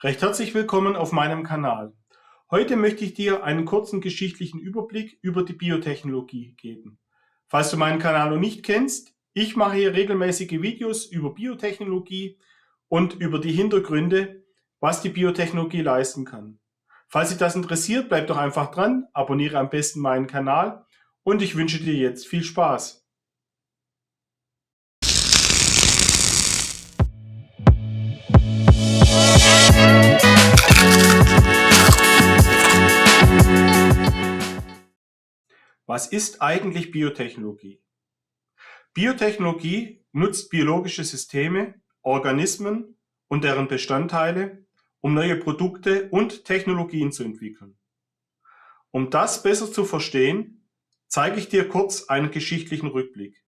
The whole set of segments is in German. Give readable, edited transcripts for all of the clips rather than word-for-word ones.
Recht herzlich willkommen auf meinem Kanal. Heute möchte ich dir einen kurzen geschichtlichen Überblick über die Biotechnologie geben. Falls du meinen Kanal noch nicht kennst, ich mache hier regelmäßige Videos über Biotechnologie und über die Hintergründe, was die Biotechnologie leisten kann. Falls dich das interessiert, bleib doch einfach dran, abonniere am besten meinen Kanal und ich wünsche dir jetzt viel Spaß. Was ist eigentlich Biotechnologie? Biotechnologie nutzt biologische Systeme, Organismen und deren Bestandteile, um neue Produkte und Technologien zu entwickeln. Um das besser zu verstehen, zeige ich dir kurz einen geschichtlichen Rückblick.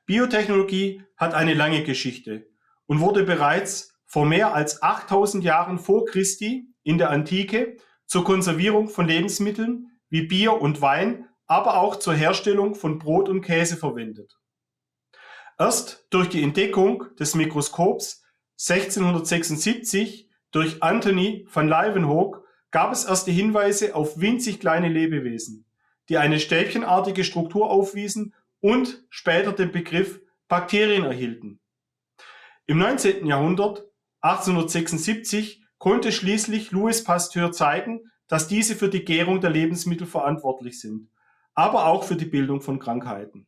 Biotechnologie hat eine lange Geschichte und wurde bereits vor mehr als 8000 Jahren vor Christi in der Antike zur Konservierung von Lebensmitteln wie Bier und Wein, aber auch zur Herstellung von Brot und Käse verwendet. Erst durch die Entdeckung des Mikroskops 1676 durch Antony van Leeuwenhoek gab es erste Hinweise auf winzig kleine Lebewesen, die eine stäbchenartige Struktur aufwiesen und später den Begriff Bakterien erhielten. Im 19. Jahrhundert, 1876, konnte schließlich Louis Pasteur zeigen, dass diese für die Gärung der Lebensmittel verantwortlich sind, aber auch für die Bildung von Krankheiten.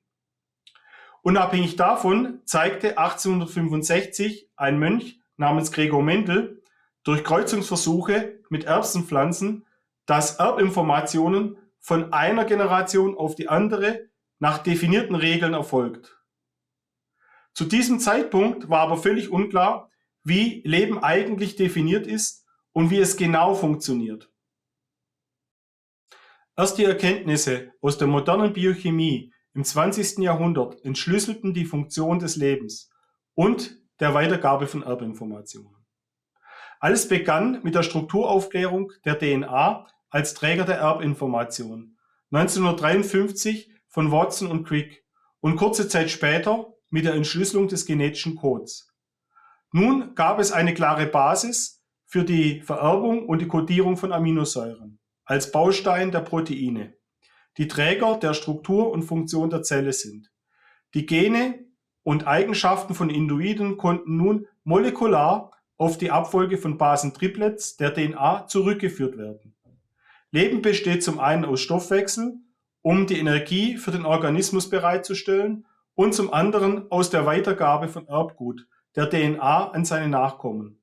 Unabhängig davon zeigte 1865 ein Mönch namens Gregor Mendel durch Kreuzungsversuche mit Erbsenpflanzen, dass Erbinformationen von einer Generation auf die andere nach definierten Regeln erfolgt. Zu diesem Zeitpunkt war aber völlig unklar, wie Leben eigentlich definiert ist und wie es genau funktioniert. Erst die Erkenntnisse aus der modernen Biochemie im 20. Jahrhundert entschlüsselten die Funktion des Lebens und der Weitergabe von Erbinformationen. Alles begann mit der Strukturaufklärung der DNA als Träger der Erbinformation 1953 von Watson und Crick und kurze Zeit später mit der Entschlüsselung des genetischen Codes. Nun gab es eine klare Basis für die Vererbung und die Kodierung von Aminosäuren als Baustein der Proteine, die Träger der Struktur und Funktion der Zelle sind. Die Gene und Eigenschaften von Individuen konnten nun molekular auf die Abfolge von Basentriplets der DNA zurückgeführt werden. Leben besteht zum einen aus Stoffwechsel, um die Energie für den Organismus bereitzustellen, und zum anderen aus der Weitergabe von Erbgut, der DNA, an seine Nachkommen.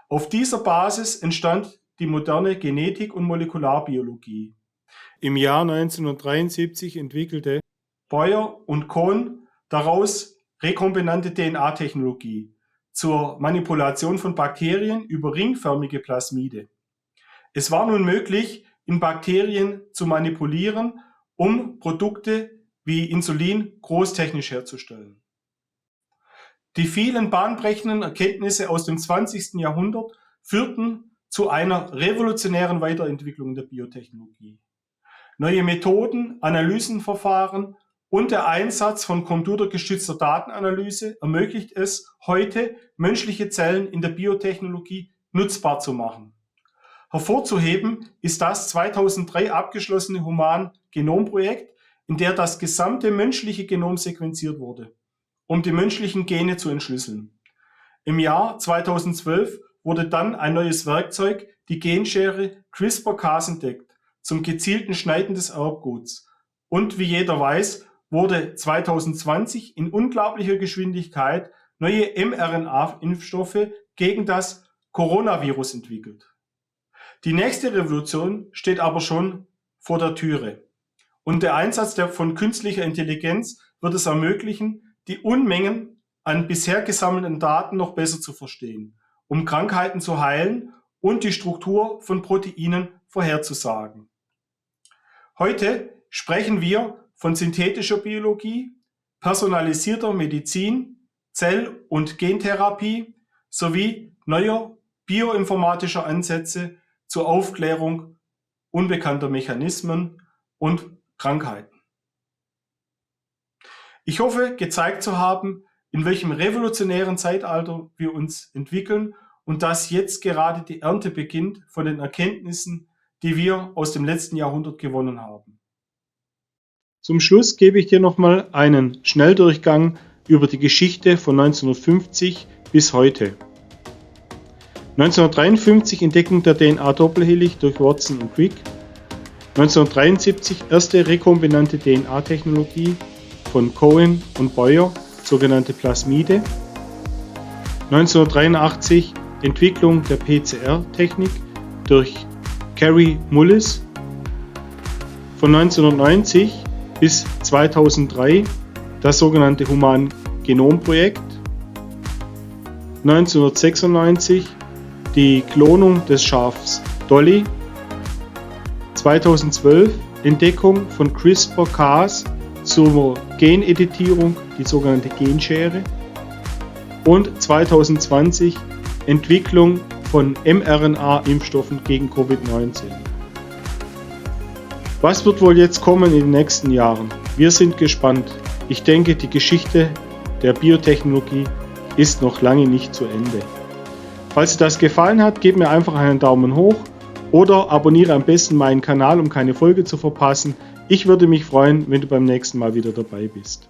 Auf dieser Basis entstand die moderne Genetik und Molekularbiologie. Im Jahr 1973 entwickelte Boyer und Kohn daraus rekombinante DNA-Technologie zur Manipulation von Bakterien über ringförmige Plasmide. Es war nun möglich, in Bakterien zu manipulieren, um Produkte wie Insulin großtechnisch herzustellen. Die vielen bahnbrechenden Erkenntnisse aus dem 20. Jahrhundert führten zu einer revolutionären Weiterentwicklung der Biotechnologie. Neue Methoden, Analysenverfahren und der Einsatz von computergestützter Datenanalyse ermöglicht es heute, menschliche Zellen in der Biotechnologie nutzbar zu machen. Hervorzuheben ist das 2003 abgeschlossene Human-Genom-Projekt, in der das gesamte menschliche Genom sequenziert wurde, um die menschlichen Gene zu entschlüsseln. Im Jahr 2012 wurde dann ein neues Werkzeug, die Genschere CRISPR-Cas, entdeckt, zum gezielten Schneiden des Erbguts. Und wie jeder weiß, wurde 2020 in unglaublicher Geschwindigkeit neue mRNA-Impfstoffe gegen das Coronavirus entwickelt. Die nächste Revolution steht aber schon vor der Türe. Und der Einsatz von künstlicher Intelligenz wird es ermöglichen, die Unmengen an bisher gesammelten Daten noch besser zu verstehen, um Krankheiten zu heilen und die Struktur von Proteinen vorherzusagen. Heute sprechen wir von synthetischer Biologie, personalisierter Medizin, Zell- und Gentherapie sowie neuer bioinformatischer Ansätze zur Aufklärung unbekannter Mechanismen und Krankheiten. Ich hoffe, gezeigt zu haben, in welchem revolutionären Zeitalter wir uns entwickeln und dass jetzt gerade die Ernte beginnt von den Erkenntnissen, die wir aus dem letzten Jahrhundert gewonnen haben. Zum Schluss gebe ich dir nochmal einen Schnelldurchgang über die Geschichte von 1950 bis heute. 1953 Entdeckung der DNA-Doppelhelix durch Watson und Crick. 1973 erste rekombinante DNA-Technologie von Cohen und Boyer, sogenannte Plasmide. 1983 Entwicklung der PCR-Technik durch Kary Mullis. Von 1990 bis 2003 das sogenannte Human-Genom-Projekt. 1996 die Klonung des Schafs Dolly. 2012 Entdeckung von CRISPR-Cas zur Geneditierung, die sogenannte Genschere. Und 2020 Entwicklung von mRNA-Impfstoffen gegen Covid-19. Was wird wohl jetzt kommen in den nächsten Jahren? Wir sind gespannt. Ich denke, die Geschichte der Biotechnologie ist noch lange nicht zu Ende. Falls dir das gefallen hat, gib mir einfach einen Daumen hoch oder abonniere am besten meinen Kanal, um keine Folge zu verpassen. Ich würde mich freuen, wenn du beim nächsten Mal wieder dabei bist.